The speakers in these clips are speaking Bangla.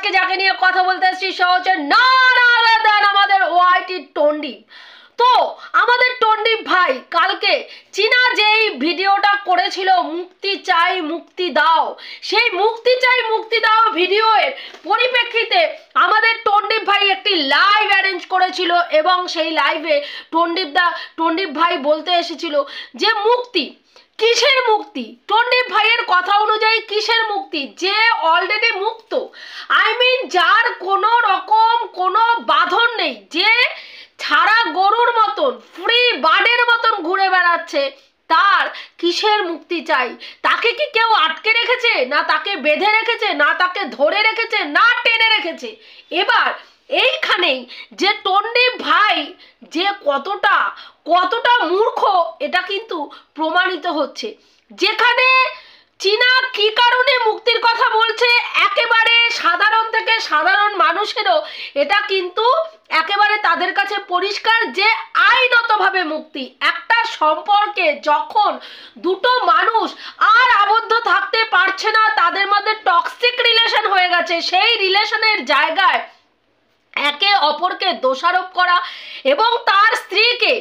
আজকে যাকে নিয়ে কথা বলতে এসেছি সে হচ্ছে নারায়ণ আমাদের ওয়াইটি টন্ডিপ। তো আমাদের টন্ডিপ ভাই কালকে চীনা যেই ভিডিওটা করেছিল মুক্তি চাই মুক্তি দাও, সেই মুক্তি চাই মুক্তি দাও ভিডিওর পরিপ্রেক্ষিতে আমাদের টন্ডিপ ভাই একটি লাইভ অ্যারেঞ্জ করেছিল এবং সেই লাইভে টন্ডিপ ভাই বলতে এসেছিল যে মুক্তি কিসের মুক্তি, টন্ডিপ ভাইয়ের কথা অনুযায়ী কিসের মুক্তি, যে অলরেডি মুক্ত, আই মিন যার কোনো রকম কোনো বাঁধন নেই, যে ছাড়া গরুর মতন ফ্রি বার্ডের মতন ঘুরে বেড়াচ্ছে, তার কিসের মুক্তি চাই? তাকে কি কেউ আটকে রেখেছে? না তাকে বেঁধে রেখেছে, না তাকে ধরে রেখেছে, না টেনে রেখেছে। এবার এইখানেই যে টন্ডিপ ভাই যে কতটা মূর্খ এটা কিন্তু প্রমাণিত হচ্ছে। যেখানে চীনা কি কারণে মুক্তির কথা বলছে, একেবারে সাধারণ থেকে সাধারণ মানুষেরও এটা কিন্তু একেবারে তাদের কাছে পরিষ্কার যে আইনতভাবে মুক্তি। একটা সম্পর্কে যখন দুটো মানুষ আর আবদ্ধ থাকতে পারছে না, তাদের মধ্যে টক্সিক রিলেশন হয়ে গেছে, সেই রিলেশনের জায়গায় একে অপরকে দোষারোপ করা এবং তার স্ত্রীকে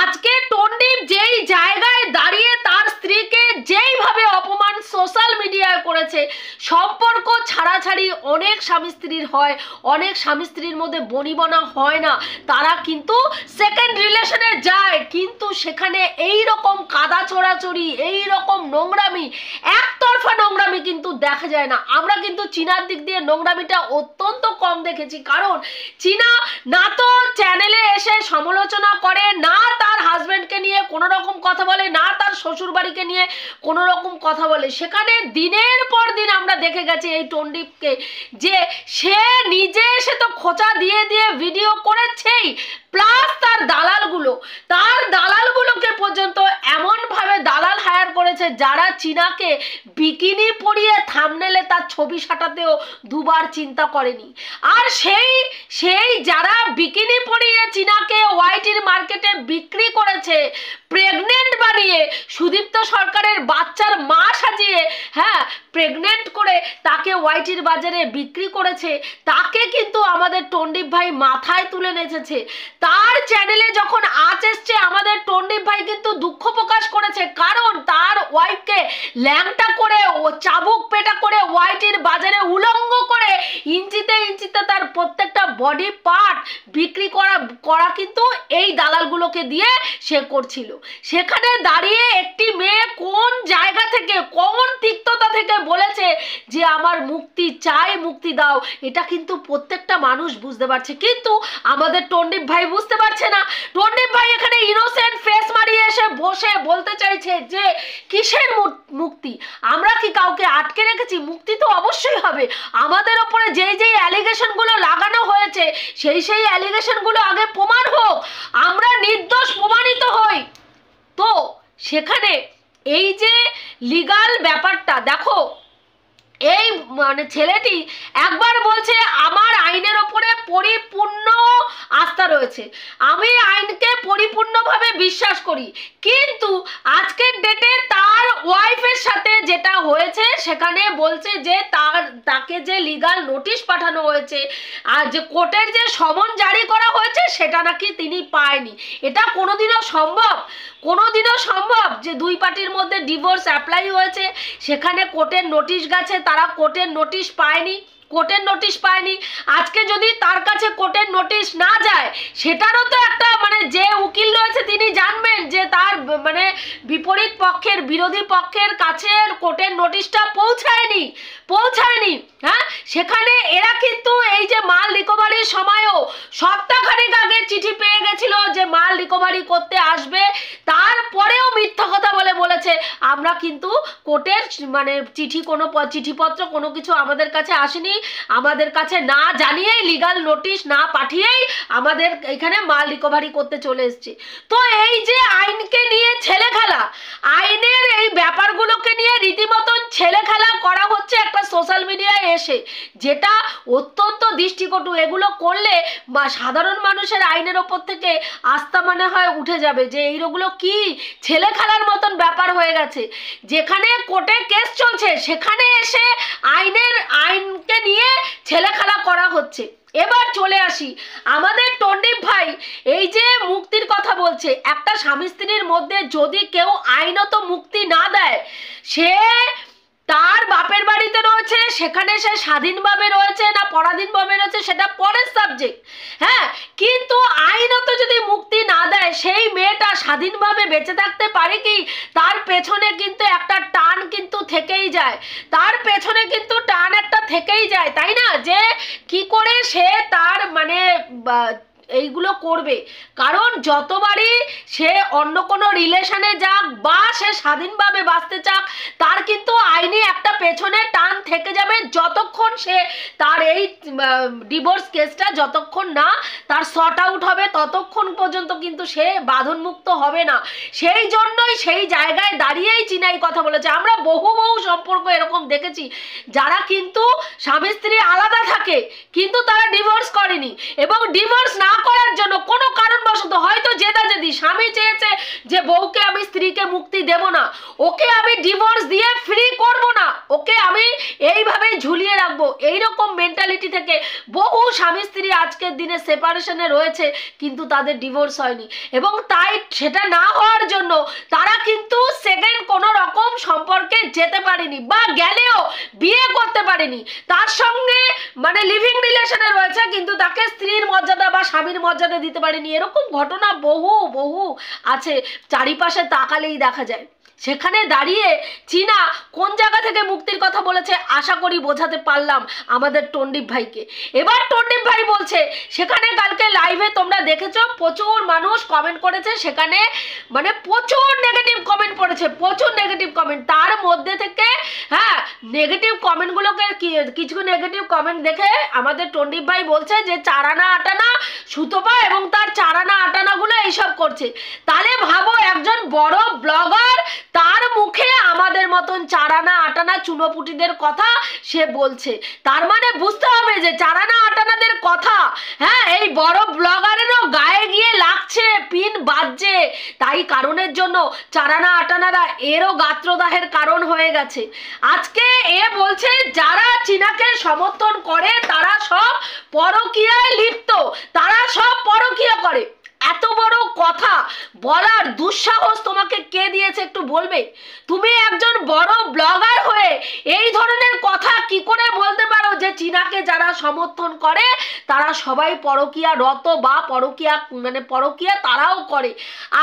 আজকে টন্ডিপ যেই জায়গায় দাঁড়িয়ে তার স্ত্রীকে যেইভাবে অপমান সোশ্যাল মিডিয়ায় করেছে, সম্পর্ক ছাড়াছাড়ি অনেক স্বামী স্ত্রীর হয়, অনেক স্বামী স্ত্রীর মধ্যে বনিবনা হয় না, তারা কিন্তু সেকেন্ড রিলেশনে যায়, কিন্তু সেখানে এই রকম কাদা ছোড়াছড়ি, এই রকম নোংরামি, একতরফা নোংরামি কিন্তু দেখা যায় না। আমরা কিন্তু চীনার দিক দিয়ে নোংরামিটা অত্যন্ত কম দেখেছি, কারণ চীনা না তো চ্যানেলে এসে সমালোচনা করে, না তার হাজবেন্ডকে নিয়ে কোনো রকম কথা বলে, না তার শ্বশুর বাড়িকে নিয়ে কোনো রকম কথা বলে। সেখানে দিনের পর দিন আমরা দেখে গেছি এই টন্ডিপকে, যে সে নিজে এসে তো খোঁচা দিয়ে দিয়ে ভিডিও করেছেই, প্লাস তার দালালগুলোকে পর্যন্ত এমনভাবে দালাল হায়ার করেছে যারা চীনাকে বিকিনি পরিয়ে থাম্বনেলে তার ছবি সাটাতেও দুবার চিন্তা করেনি। আর সেই যারা বিকিনি পরিয়ে চীনাকে ওয়াইটির মার্কেটে বিক্রি করেছে, প্রেগনেন্ট বানিয়ে সুদীপ্ত সরকারের বাচ্চার মা সাজিয়ে, হ্যাঁ প্রেগনেন্ট করে তাকে ওয়াইটির বাজারে বিক্রি করেছে, তাকে কিন্তু আমাদের টন্ডিপ ভাই মাথায় তুলে নেচেছে। তার চ্যানেলে যখন আজ এসছে আমাদের টন্ডিপ ভাই কিন্তু দুঃখ প্রকাশ করেছে, কারণ তার ওয়াইফকে ল্যাংটা করে ও চাবুক পেটা করে ওয়াইটির বাজারে উলঙ্গ করে ইঞ্চিতে ইঞ্চিতে তার প্রত্যেকটা বডি পার্ট বিক্রি করা কিন্তু এই দালালগুলোকে দিয়ে সে করছিল। সেখানে দাঁড়িয়ে একটি মেয়ে কোন জায়গা থেকে, কোন তিক্ততা থেকে বলেছে যে আমার মুক্তি চাই মুক্তি দাও, এটা কিন্তু প্রত্যেকটা মানুষ বুঝতে পারছে, কিন্তু আমাদের টন্ডিপ ভাই বুঝতে পারছে না। টন্ডিপ ভাই এখানে ইনোসেন্ট ফেস মারিয়ে এসে বসে বলতে চাইছে যে কিসের মুক্তি, আমরা কি কাউকে আটকে রেখেছি? মুক্তি তো অবশ্যই হবে। আমাদের ওপরে যেই অ্যালিগেশনগুলো লাগানো হয়েছে সেই অ্যালিগেশনগুলো আগে প্রমাণ হোক, আমরা নির্দোষ প্রমাণিত হই। তো সেখানে এই যে লিগাল ব্যাপারটা দেখো, এই মানে ছেলেটি একবার বলছে আমার আইনের ওপরে পরিপূর্ণ আস্থা রয়েছে, আমি আইনকে পরিপূর্ণভাবে বিশ্বাস করি, কিন্তু আজকের ডেটে তার ওয়াইফের সাথে যেটা হয়েছে সেখানে বলছে যে তাকে যে লিগাল নোটিশ পাঠানো হয়েছে আর যে কোর্টের যে সমন জারি করা হয়েছে সেটা নাকি তিনি পায়নি। এটা কোনোদিনও সম্ভব যে দুই পার্টির মধ্যে ডিভোর্স অ্যাপ্লাই হয়েছে, সেখানে কোর্টের নোটিশ গেছে, তারা কোর্টের নোটিশ পায়নি, আজকে যদি তার কাছে কোর্টের নোটিশ না যায়, সেটারও তো একটা মানে যে উকিল রয়েছে তিনি জানবেন যে তার মানে বিরোধী পক্ষের কাছে কোর্টের নোটিশটা পৌঁছায়নি। হ্যাঁ, সেখানে এরা কিন্তু এই যে মাল রিকভারির সময়ও সপ্তাহখানেক আগে চিঠি পেয়ে গেছিল যে মাল রিকভারি করতে আসবে, তারপরেও মিথ্যা কথা বলেছে আমরা কিন্তু কোর্টের মানে চিঠিপত্র কোনো কিছু আমাদের কাছে আসেনি, আমাদের কাছে না জানিয়েই লিগাল নোটিশ না পাঠিয়েই আমাদের এখানে মাল রিকভারি করতে চলে এসেছে। তো এই যে আইনকে নিয়ে ছেলে খেলা, আইনের এই ব্যাপারগুলোকে নিয়ে রীতিমতন ছেলে খেলা করা হচ্ছে একটা সোশ্যাল মিডিয়ায় এসে, যেটা অত্যন্ত দৃষ্টিকটু। এগুলো করলে বা সাধারণ মানুষের আইনের ওপর থেকে আস্থা মনে হয় উঠে যাবে যে এইগুলো কি ছেলে খেলার মতন ব্যাপার হয়ে গেছে। যেখানে কোর্টে কেস চলছে সেখানে এসে আইনকে নিয়ে ছেলে খেলা হচ্ছে। এবার চলে আসি, আমাদের টন্ডিপ ভাই এই যে মুক্তির কথা বলছে, একটা স্বামী স্ত্রীর মধ্যে যদি কেউ আইনত মুক্তি না দেয়, সে তার বাপের বাড়িতে রয়েছে, সেখানে সে স্বাধীনভাবে রয়েছে না পরাধীনভাবে রয়েছে সেটা পরের সাবজেক্ট, হ্যাঁ, কিন্তু আইনত যদি মুক্তি না দেয় সেই মেয়েটা স্বাধীনভাবে বেঁচে থাকতে পারে কি? তার পেছনে কিন্তু একটা টান কিন্তু থেকেই যায়, তার পেছনে কিন্তু টান একটা থেকেই যায়, তাই না? যে কি করে সে তার মানে এইগুলো করবে, কারণ যতবারই সে অন্য কোনো রিলেশনে যাক বা সে স্বাধীনভাবে বাঁচতে চাক, তার কিন্তু আইনি একটা পেছনে টান থেকে যাবে যতক্ষণ সে তার এই ডিভোর্স কেসটা যতক্ষণ না তার সর্ট আউট হবে ততক্ষণ পর্যন্ত কিন্তু সে বাঁধনমুক্ত হবে না। সেই জন্যই সেই জায়গায় দাঁড়িয়েই চিনাই কথা বলেছে। আমরা বহু বহু সম্পর্ক এরকম দেখেছি যারা কিন্তু স্বামী স্ত্রী আলাদা থাকে কিন্তু তারা ডিভোর্স করেনি, এবং ডিভোর্স না করার জন্য কোনো কারণবশত হয়তো জেদাজেদি স্বামী চেয়েছে যে বউকে আমি স্ত্রীকে মুক্তি দেব না, ওকে আমি ডিভোর্স দিয়ে ফ্রি করব না, ওকে আমি এইভাবে ঝুলিয়ে রাখবো, এইরকম মেন্টালিটি থেকে বহু স্বামী স্ত্রী আজকের দিনে সেপারেশনে রয়েছে কিন্তু তাদের ডিভোর্স হয়নি, এবং তাই সেটা না হওয়ার জন্য তারা কিন্তু সেকেন্ড কোনো রকম সম্পর্কে যেতে পারেনি বা গেলেও বিয়ে করতে পারেনি, তার সঙ্গে মানে লিভিং রিলেশনে রয়েছে কিন্তু তাকে স্ত্রীর মর্যাদা বা স্বামীর মর্যাদা দিতে পারেনি। এরকম ঘটনা বহু বহু আছে, চারিপাশে তাকালেই দেখা যায়। সেখানে দাঁড়িয়ে চীনা কোন জায়গা থেকে মুক্তির কথা বলেছে আশা করি বোঝাতে পারলাম আমাদের টন্ডিপ ভাইকে। এবার টন্ডিপ ভাই বলছে, সেখানে কালকে লাইভে তোমরা দেখেছো প্রচুর মানুষ কমেন্ট করেছে, সেখানে মানে প্রচুর নেগেটিভ কমেন্ট পড়েছে, প্রচুর নেগেটিভ কমেন্ট, তার মধ্যে থেকে হ্যাঁ নেগেটিভ কমেন্টগুলোকে কিছু নেগেটিভ কমেন্ট দেখে আমাদের টন্ডিপ ভাই বলছে যে চারানা আটানা সুতপা এবং তার চারানা আটানাগুলো এইসব করছে। তাহলে ভাবো একজন বড় ব্লগার তার মুখে আমাদের মতন চারানা আটানা চুনোপুটিদের কথা সে বলছে, তার মানে বুঝতে হবে যে চারানা আটানাদের কথা হ্যাঁ এই বড় ব্লগারেরও গায়ে গিয়ে লাগছে, পিন বাজছে, তাই কারণের জন্য চারানা আটানারা এরও গাত্রদাহের কারণ হয়ে গেছে। আজকে এ বলছে যারা চীনাকে সমর্থন করে তারা সব পরকীয়ায় লিপ্ত, তারা সব পরকীয়া করে। এত বড় কথা বলার দুঃসাহস তোমাকে কে দিয়েছে একটু বলবে? তুমি একজন বড় ব্লগার হয়ে এই ধরনের কথা কি করে বলতে পারো যে চীনাকে যারা সমর্থন করে তারা সবাই পরকীয়া রত বা পরকীয়া মানে পরকীয়া তারাও করে?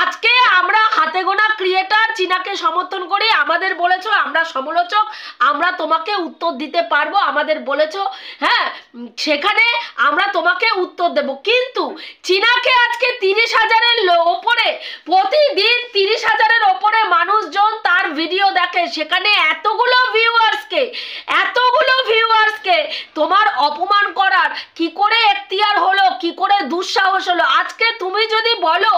আজকে আমরা হাতে গোনা ক্রিয়েটার চীনাকে সমর্থন করি, আমাদের বলেছো আমরা সমালোচক, আমরা তোমাকে উত্তর দিতে পারবো, আমাদের বলেছো হ্যাঁ সেখানে আমরা তোমাকে উত্তর দেব, কিন্তু চীনাকে আজকে 30,000-এর ওপরে প্রতিদিন 30,000-এর ওপরে মানুষজন তার ভিডিও দেখে, সেখানে এতগুলো ভিউয়ার্সকে তোমার অপমান করার কি করে এখতিয়ার হলো, কি করে দুঃসাহস হলো? আজকে তুমি যদি বলো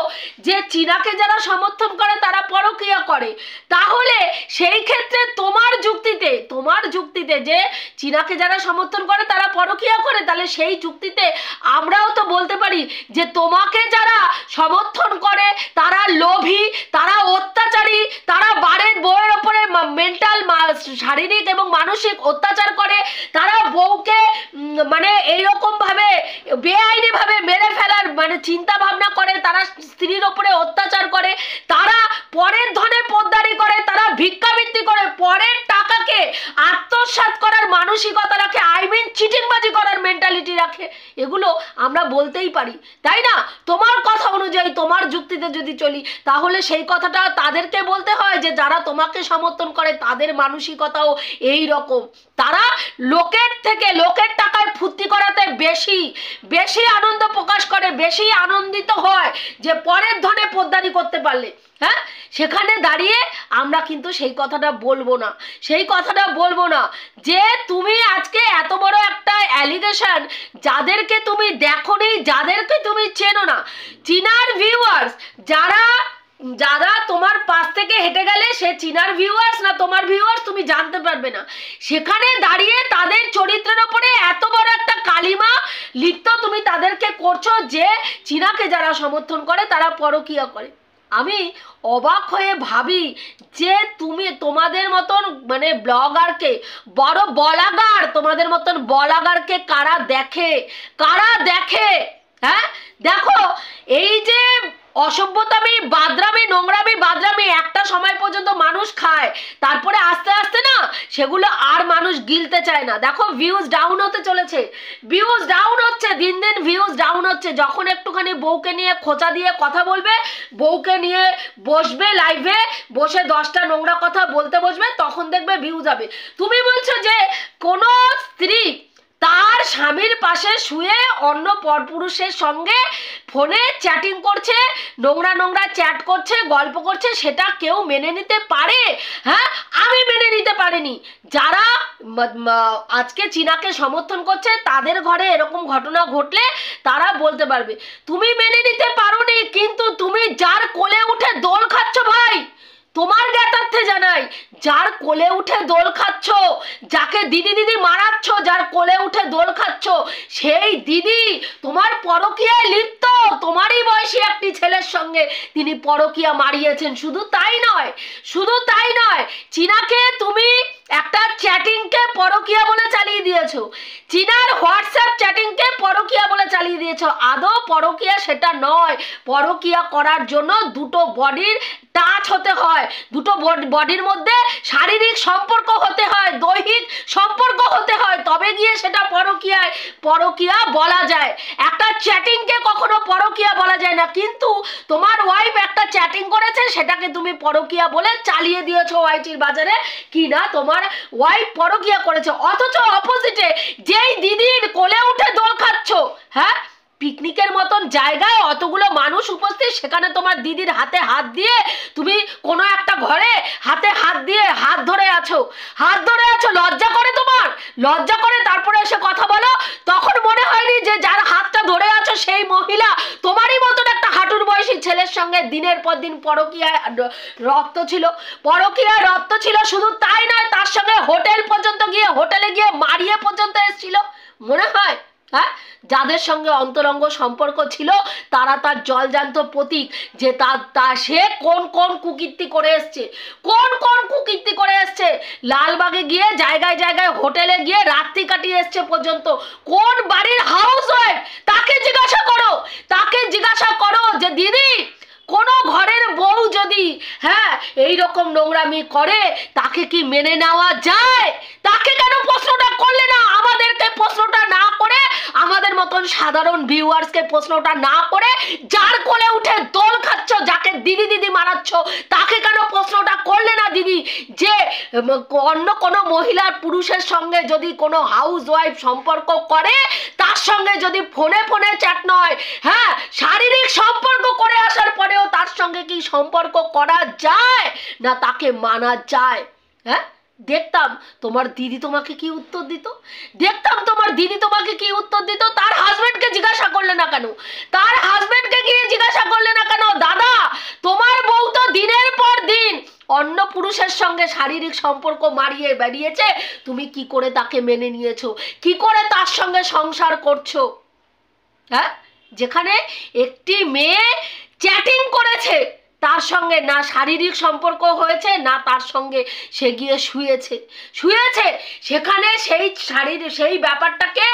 যে চীনাকে যারা সমর্থন করে তারা পরকীয়া করে, তাহলে সেই ক্ষেত্রে তোমার যুক্তিতে যে চীনাকে যারা সমর্থন করে তারা পরকীয়া করে, তাহলে সেই যুক্তিতে আমরাও তো বলতে পারি যে তোমাকে যারা সমর্থন করে তারা লোভী, তারা অত্যাচারী, তারা বাড়ির বউয়ের ওপরে মেন্টাল শারীরিক এবং মানসিক অত্যাচার করে, তারা বউকে মানে এইরকম ভাবে বেআইনি ভাবে মেরে ফেলার মানে চিন্তা ভাবনা করে, তারা স্ত্রীর ওপরে অত্যাচার করে, তারা পরের ধনে পোদ্দারি করে, তারা ভিক্ষাবৃত্তি করে, পরের টাকাকে আত্মসাৎ করার মানসিকতা রাখে, চিটিংবাজি করার মেন্টালিটি রাখে, এগুলো আমরা বলতেই পারি, তাই না? তোমার কথা অনুযায়ী তোমার যুক্তিতে যদি চলি তাহলে সেই কথাটা তাদেরকে বলতে হয় যে যারা তোমাকে সমর্থন করে তাদের মানসিকতাও এই রকম, তারা লোকের টাকায় ফুর্তি করাতে বেশি আনন্দ প্রকাশ করে, বেশি আনন্দিত হয় যে পরের ধনে পোদ্দারি করতে পারলে। হ্যাঁ সেখানে দাঁড়িয়ে আমরা কিন্তু সেই কথাটা বলবো না যে তুমি আজকে এত বড় একটা অ্যালিগেশন, যাদেরকে তুমি দেখোনি, যাদেরকে তুমি চেনো না, চীনার ভিউয়ার্স যারা তোমার পাশ থেকে হেঁটে গেলে সে চীনার ভিউয়ার্স না তোমার ভিউয়ার্স তুমি জানতে পারবে না, সেখানে দাঁড়িয়ে তাদের চরিত্রের ওপরে এত বড় একটা কালিমা লিপ্ত তুমি তাদেরকে করছো যে চীনাকে যারা সমর্থন করে তারা পরকীয়া করে। আমি অবাক হয়ে ভাবি যে তুমি তোমাদের মতন মানে ব্লগারকে, বড় বলাগার, তোমাদের মতন বলাগারকে কারা দেখে, কারা দেখে? হ্যাঁ দেখো, এই যে অসভ্যতামি, বাদরামি, নোংরামি, বাদরামি একটা সময় পর্যন্ত মানুষ খায়, তারপরে আস্তে আস্তে না সেগুলো আর মানুষ গিলতে চায় না। দেখো ভিউজ ডাউন হতে চলেছে, ভিউজ ডাউন হচ্ছে, দিন দিন ভিউজ ডাউন হচ্ছে। যখন একটুখানি বউকে নিয়ে খোঁচা দিয়ে কথা বলবে, বউকে নিয়ে বসবে লাইভে, বসে 10টা নোংরা কথা বলতে বসবে, তখন দেখবে ভিউজ যাবে। তুমি বলছো যে কোনো স্ত্রী তার স্বামীর পাশে শুয়ে অন্য পরপুরুষের সঙ্গে ফোনে চ্যাটিং করছে, নোংরা নোংরা চ্যাট করছে, গল্প করছে, সেটা কেউ মেনে নিতে পারে? হ্যাঁ, আমি মেনে নিতে পারিনি। যারা আজকে চীনাকে সমর্থন করছে তাদের ঘরে এরকম ঘটনা ঘটলে তারা বলতে পারবে। তুমি মেনে নিতে পারোনি, কিন্তু তুমি যার কোলে উঠে দোল খাচ্ছ ভাই, তোমার জ্ঞাতার্থে জানাই, যার কোলে উঠে দোল খাচ্ছ, যাকে দিদি দিদি মারাচ্ছ, যার কোলে উঠে দোল খাচ্ছ, সেই দিদি তোমার পরকীয়ায় লিপ্ত। তোমারই বয়সী একটি ছেলের সঙ্গে তিনি পরকীয়া মারিয়েছেন। শুধু তাই নয়, শুধু তাই নয়, চীনাকে তুমি একটা চ্যাটিংকে পরকীয়া বলে চালিয়ে দিয়েছো, চীনার হোয়াটসঅ্যাপ চ্যাটিংকে পরকীয়া বলে চালিয়ে দিয়েছো। আদৌ পরকীয়া সেটা নয়। পরকীয়া করার জন্য দুটো বডির টাচ হতে হয়, দুটো বডির মধ্যে শারীরিক সম্পর্ক হতে হয়, দৈহিক সম্পর্ক হতে হয়, তবে গিয়ে সেটা পরকীয়া বলা যায়। একটা চ্যাটিংকে কখনো পরকীয়া বলা যায় না। কিন্তু তোমার ওয়াইফ একটা চ্যাটিং করেছে, সেটাকে তুমি পরকীয়া বলে চালিয়ে দিয়েছো ওয়াইটির বাজারে, কি না তোমার ওয়াইফ পরকীয়া করেছে। অথচ অপোজিটে যেই দিদির কোলে উঠে দোল খাচ্ছ, হ্যাঁ, পিকনিকের মতন জায়গায় অতগুলো মানুষ উপস্থিত, সেখানে তোমার দিদির হাতে হাত দিয়ে তুমি কোনো একটা ঘরে হাতে হাত দিয়ে হাত ধরে আছো, লজ্জা করে? তোমার লজ্জা করে? তারপরে এসে কথা বলো। তখন মনে হয়নি যে যার হাতটা ধরে আছো সেই মহিলা তোমারই মতন একটা হাঁটুর বয়সী ছেলের সঙ্গে দিনের পর দিন পরকীয়ায় রক্ত ছিল? শুধু তাই নয়, তার সঙ্গে হোটেলে গিয়ে মারিয়ে পর্যন্ত এসেছিল। মনে হয় হ্যাঁ, যাদের সঙ্গে অন্তরঙ্গ সম্পর্ক ছিল তারা তার জলজান্ত প্রতীক, যে সে কোন কোন কুকীর্তি করে এসছে, লালবাগে গিয়ে জায়গায় জায়গায় হোটেলে গিয়ে রাত্রি কাটিয়ে এসছে পর্যন্ত। কোন বাড়ির হাউস ওয়াইফ তাকে জিজ্ঞাসা করো যে দিদি, কোনো ঘরের বউ যদি হ্যাঁ এইরকম নোংরামি করে তাকে কি মেনে নেওয়া যায়? তাকে কেন প্রশ্নটা করলে না? আমাদেরকে প্রশ্নটা না করে, আমাদের মতন সাধারণ ভিউয়ার্সকে প্রশ্নটা না করে, যার কোলে উঠে দোল খাচ্ছ, যাকে দিদি দিদি মারাচ্ছ, তাকে কেন প্রশ্নটা করলে না দিদি, যে অন্য কোনো মহিলার পুরুষের সঙ্গে যদি কোনো হাউস ওয়াইফ সম্পর্ক করে, তার সঙ্গে যদি ফোনে চ্যাট নয়, হ্যাঁ, শারীরিক সম্পর্ক করে আসার পরেও তার সঙ্গে কি সম্পর্ক করা যায় না তাকে মানা যায়? হ্যাঁ, দেখতাম তোমার দিদি তোমাকে কি উত্তর দিত। তার হাজবেন্ডকে জিজ্ঞাসা করলে না কেন? দাদা, তোমার বউ তো দিনের পর দিন অন্য পুরুষের সঙ্গে শারীরিক সম্পর্ক মারিয়ে বেরিয়েছে, তুমি কি করে তাকে মেনে নিয়েছো? কি করে তার সঙ্গে সংসার করছো? হ্যাঁ, যেখানে একটি মেয়ে চ্যাটিং করেছে, তার সঙ্গে না শারীরিক সম্পর্ক হয়েছে, না তার সঙ্গে সে গিয়ে শুয়েছে, সেখানে সেই ব্যাপারটাকে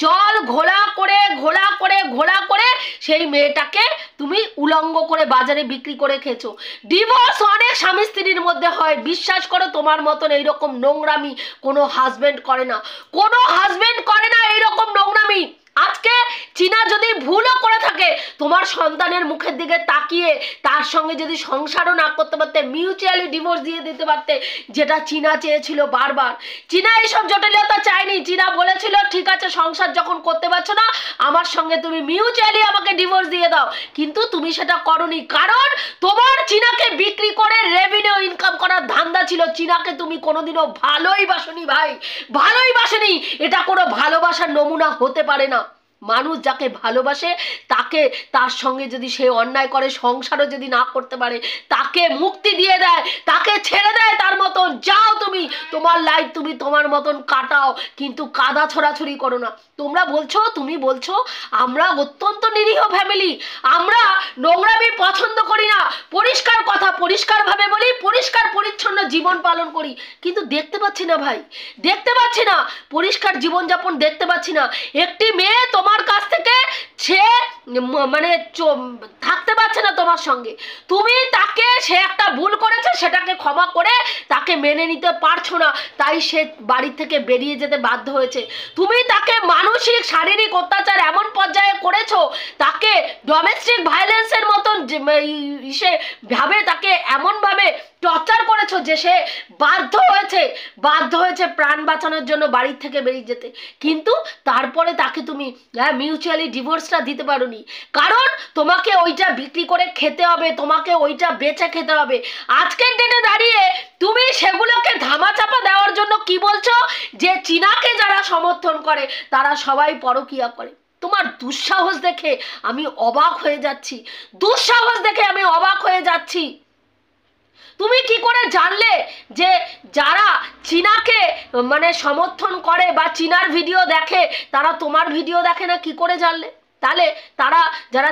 জল ঘোলা করে সেই মেয়েটাকে তুমি উলঙ্গ করে বাজারে বিক্রি করে খেয়েছো। ডিভোর্স অনেক স্বামী স্ত্রীর মধ্যে হয়, বিশ্বাস করো। তোমার মতন এইরকম নোংরামি কোনো হাজবেন্ড করে না, এইরকম নোংরামি। আজকে চীনা যদি ভুলও করে থাকে, তোমার সন্তানের মুখের দিকে তাকিয়ে তার সঙ্গে যদি সংসারও না করতে পারতে, মিউচুয়ালি ডিভোর্স দিয়ে দিতে পারতে, যেটা চীনা চেয়েছিল বারবার। চীনা এইসব জটিলতা চায়নি। চীনা বলেছিল ঠিক আছে, সংসার যখন করতে পারছো না, আমার সঙ্গে তুমি মিউচুয়ালি আমাকে ডিভোর্স দিয়ে দাও, কিন্তু তুমি সেটা করোনি। কারণ তোমার চীনাকে বিক্রি করে রেভিনিউ ইনকাম করার ধান্দা ছিল। চীনাকে তুমি কোনোদিনও ভালোই বাসনি ভাই, এটা কোনো ভালোবাসার নমুনা হতে পারে না। মানুষ যাকে ভালোবাসে তাকে, তার সঙ্গে যদি সে অন্যায় করে, সংসারও যদি না করতে পারে, তাকে মুক্তি দিয়ে দেয়, তাকে ছেড়ে দেয় তার মতন। যাও তুমি তোমার লাইফ তুমি তোমার মতন কাটাও, কিন্তু কাদা ছড়াছড়ি করো না। তোমরা বলছো, তুমি বলছো আমরা অত্যন্ত নিরীহ ফ্যামিলি, আমরা নোংরামি পছন্দ করি না, পরিষ্কার কথা পরিষ্কারভাবে বলি, পরিষ্কার পরিচ্ছন্ন জীবন পালন করি, কিন্তু দেখতে পাচ্ছি না ভাই, দেখতে পাচ্ছি না পরিষ্কার জীবনযাপন, দেখতে পাচ্ছি না। একটি মেয়ে তোমার কাছ থেকে সে মানে থাকতে পারছে না তোমার সঙ্গে, তুমি তাকে, সে একটা ভুল করেছে সেটাকে ক্ষমা করে তাকে মেনে নিতে পারছো না, তাই সে বাড়ি থেকে বেরিয়ে যেতে বাধ্য হয়েছে। তুমি তাকে মানসিক শারীরিক অত্যাচার এমন পর্যায়ে করেছো, তাকে ডোমেস্টিক ভায়োলেন্সের মতন সে ভাবে তাকে এমনভাবে টর্চার করেছো যে সে বাধ্য হয়েছে প্রাণ বাঁচানোর জন্য বাড়ির থেকে বেরিয়ে যেতে। কিন্তু তারপরে তাকে তুমি মিউচুয়ালি ডিভোর্সটা দিতে পারোনি, কারণ তোমাকে ওইটা বিক্রি করে খেতে হবে, তোমাকে ওইটা বেচে খেতে হবে। আজকের দিনে দাঁড়িয়ে তুমি সেগুলোকে ধামাচাপা দেওয়ার জন্য কি বলছো, যে চীনাকে যারা সমর্থন করে তারা সবাই পরকীয়া করে। তোমার দুঃসাহস দেখে আমি অবাক হয়ে যাচ্ছি, দুঃসাহস দেখে আমি অবাক হয়ে যাচ্ছি। তুমি কি করে জানলে যে যারা চীনাকে মানে সমর্থন করে বা চীনার ভিডিও দেখে তারা তোমার ভিডিও দেখে না? কি করে জানলে? তাহলে তারা যারা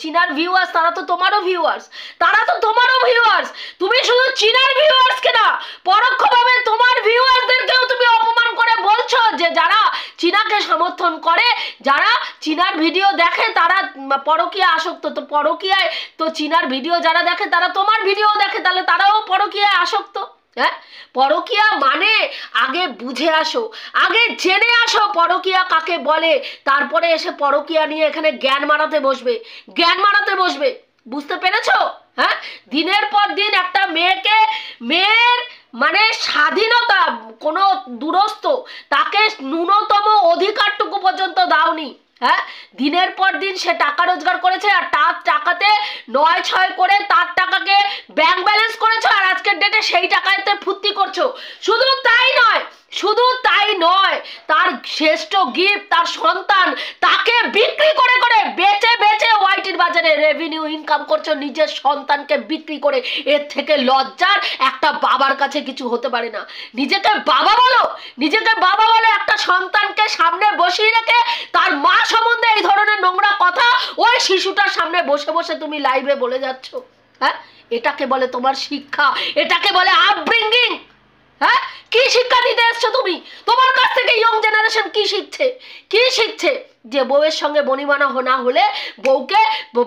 চীনার ভিউয়ার্স তারা তো তোমারও ভিউয়ার্স, তুমি শুধু চীনার ভিউয়ার্সকে না, পরোক্ষভাবে তোমার ভিউয়ার্সদেরকেও তুমি অপমান করে বলছো যে যারা চীনাকে সমর্থন করে, যারা চীনার ভিডিও দেখে তারা পরকীয়া আসক্ত। তো পরকীয়ায় তো চীনার ভিডিও যারা দেখে তারা তোমার ভিডিও দেখে, তাহলে তারাও পরকীয়ায় আসক্ত। হ্যাঁ, পরকীয়া মানে আগে বুঝে আসো, আগে জেনে আসো পরকীয়া কাকে বলে, তারপরে এসে পরকীয়া নিয়ে এখানে জ্ঞান মারাতে বসবে। বুঝতে পেরেছো? হ্যাঁ, দিনের পর দিন একটা মেয়ের মানে স্বাধীনতা কোনো দুরস্ত, তাকে ন্যূনতম অধিকারটুকু পর্যন্ত দাওনি। হ্যাঁ, দিনের পর দিন সে টাকা রোজগার করেছে, আর তার টাকাতে 9-6 করে তার টাকাকে ব্যাংক ব্যালেন্স করেছো, আর আজকের ডেটে সেই টাকাতে ফুর্তি করছো। শুধু তাই নয়, তার শ্রেষ্ঠ গিফট তার সন্তান, তাকে বিক্রি করে বেচে ওয়াইটির বাজারে রেভিনিউ ইনকাম করছো, নিজের সন্তানকে বিক্রি করে। এর থেকে লজ্জার একটা বাবার কাছে কিছু হতে পারে না। নিজেকে বাবা বলো, একটা সন্তানকে সামনে বসিয়ে রেখে তার মা সম্বন্ধে এই ধরনের নোংরা কথা ওই শিশুটার সামনে বসে বসে তুমি লাইভে বলে যাচ্ছ। হ্যাঁ, এটাকে বলে তোমার শিক্ষা, এটাকে বলে আপব্রিঙ্গিং। হ্যাঁ, কি শিক্ষা দিতে এসছো তুমি? তোমার কাছ থেকে ইয়ং জেনারেশন কি শিখছে? যে বউয়ের সঙ্গে বনিমানা না হলে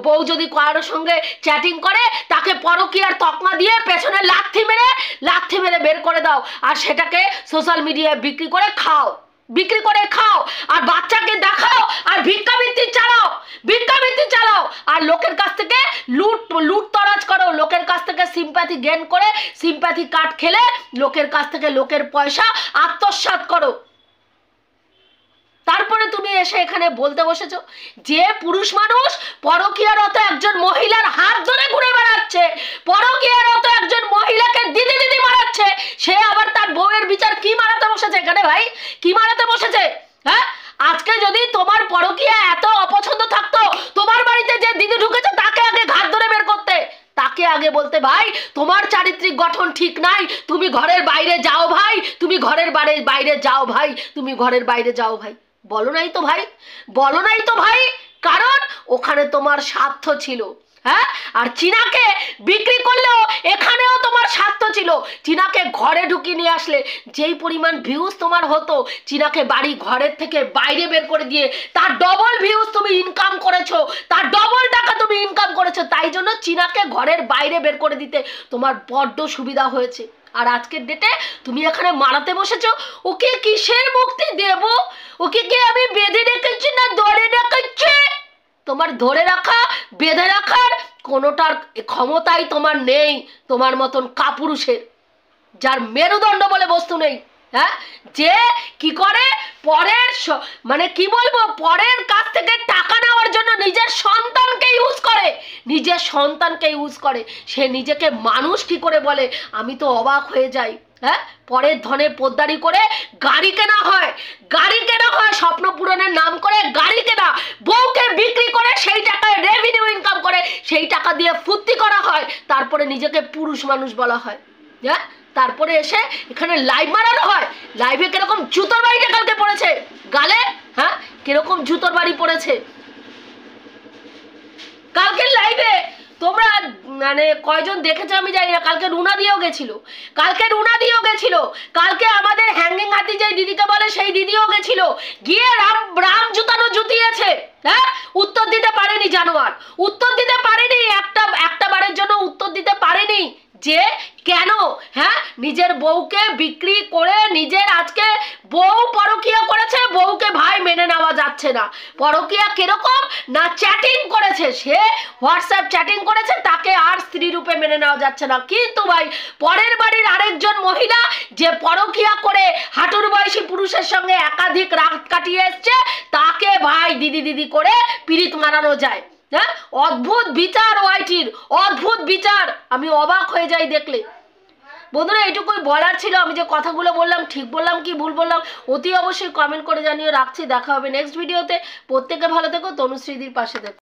বউ যদি কারোর সঙ্গে চ্যাটিং করে তাকে পরকীয়ার তকমা দিয়ে পেছনে লাথি মেরে বের করে দাও, আর সেটাকে সোশ্যাল মিডিয়ায় বিক্রি করে খাও, আর বাচ্চাকে দেখাও, আর ভিক্ষাবৃত্তি চালাও, আর লোকের কাছ থেকে লুটতরাজ করো, লোকের কাছ থেকে সিম্প্যাথি গেইন করে সিম্প্যাথি কার্ড খেলে লোকের কাছ থেকে লোকের পয়সা আত্মসাৎ করো। তারপরে তুমি এসে এখানে বলতে বসেছো যে পুরুষ মানুষ পরকীয়ারত একজন মহিলার হাত ধরে ঘুরে বেড়াচ্ছে, পরকীয়ারত একজন মহিলাকে দিদি মারাচ্ছে, সে আবার তার বউয়ের বিচার কি মারাতে বসেছে এখানে? ভাই, কি মারাতে বসেছে? হ্যাঁ, আজকে যদি তোমার পরকীয়া এত অপছন্দ থাকতো, তোমার বাড়িতে যে দিদি ঢুকেছে তাকে আগে ঘাট ধরে বের করতে, তাকে আগে বলতে ভাই তোমার চারিত্রিক গঠন ঠিক নাই, তুমি ঘরের বাইরে যাও ভাই, তুমি ঘরের বাইরে যাও ভাই। বলো নাই তো ভাই, কারণ ওখানে তোমার স্বার্থ ছিল। হ্যাঁ, আর চীনাকে বিক্রি করলেও এখানেও তোমার স্বার্থ ছিল। চীনাকে ঘরে ঢুকিয়ে নিয়ে আসলে যেই পরিমাণ ভিউজ তোমার হতো, চীনাকে বাড়ি ঘরের থেকে বাইরে বের করে দিয়ে তার ডবল ভিউজ তুমি ইনকাম করেছো, তার ডবল টাকা তুমি ইনকাম করেছো, তাই জন্য চীনাকে ঘরের বাইরে বের করে দিতে তোমার বড্ড সুবিধা হয়েছে। আর আজকের ডেটে তুমি এখানে মারাতে বসেছো। ওকে কিসের মুক্তি দেব? ওকে কি আমি বেঁধে রেখেছি না ধরে রেখেছি? তোমার ধরে রাখা বেঁধে রাখার কোনোটার ক্ষমতাই তোমার নেই, তোমার মতন কাপুরুষের, যার মেরুদণ্ড বলে বস্তু নেই। হ্যাঁ, যে কি করে পরের মানে কি বলবো, পরের কাছ থেকে টাকা নেওয়ার জন্য নিজের সন্তানকে ইউজ করে, সে নিজেকে মানুষ কি করে বলে, আমি তো অবাক হয়ে যাই। হ্যাঁ, পরের ধনে পোদ্দারি করে গাড়ি কেনা হয়, স্বপ্ন পূরণের নাম করে গাড়ি কেনা, বউকে বিক্রি করে সেই টাকায় রেভিনিউ ইনকাম করে সেই টাকা দিয়ে ফুর্তি করা হয়, তারপরে নিজেকে পুরুষ মানুষ বলা হয়। হ্যাঁ, তারপরে এসে এখানে লাইভ মারানো হয়। লাইভে কিরকম জুতোর বাড়িটা কালকে পড়েছে গালে, হ্যাঁ কিরকম জুতোর বাড়ি পড়েছে কালকে লাইভে। তোমরা মানে কয়জন দেখেছো আমি জানি না, কালকে রুনা দিয়েও গেছিল, কালকে আমাদের হ্যাঙ্গিং হাতি যে দিদিকে বলে সেই দিদিও গেছিল, গিয়ে রাম জুতানো জুতিয়েছে। হ্যাঁ, উত্তর দিতে পারেনি জানোয়ার, উত্তর দিতে পারেনি, একটা বারের জন্য উত্তর দিতে পারেনি যে কেন হ্যাঁ নিজের বউকে বিক্রি করে নিজের আজকে বউ পরকীয়া করেছে, বউকে ভাই মেনে নেওয়া যাচ্ছে না। পরকীয়া কিরকম না, চ্যাটিং করেছে, সে হোয়াটসঅ্যাপ চ্যাটিং করেছে, তাকে আর স্ত্রী রূপে মেনে নেওয়া যাচ্ছে না। কিন্তু ভাই পরের বাড়ির আরেকজন মহিলা যে পরকীয়া করে হাঁটুর বয়সী পুরুষের সঙ্গে একাধিক রাত কাটিয়ে এসছে, তাকে ভাই দিদি দিদি করে পিরিত মানানো যায়। হ্যাঁ, অদ্ভুত বিচার ওয়াইটির, অদ্ভুত বিচার, আমি অবাক হয়ে যাই দেখলে। বন্ধুরা এইটুকুই বলার ছিল, আমি যে কথাগুলো বললাম ঠিক বললাম কি ভুল বললাম অতি অবশ্যই কমেন্ট করে জানিয়ে রাখছি। দেখা হবে নেক্সট ভিডিওতে। প্রত্যেকে ভালো থেকো, তনুশ্রীদির পাশে থেকো।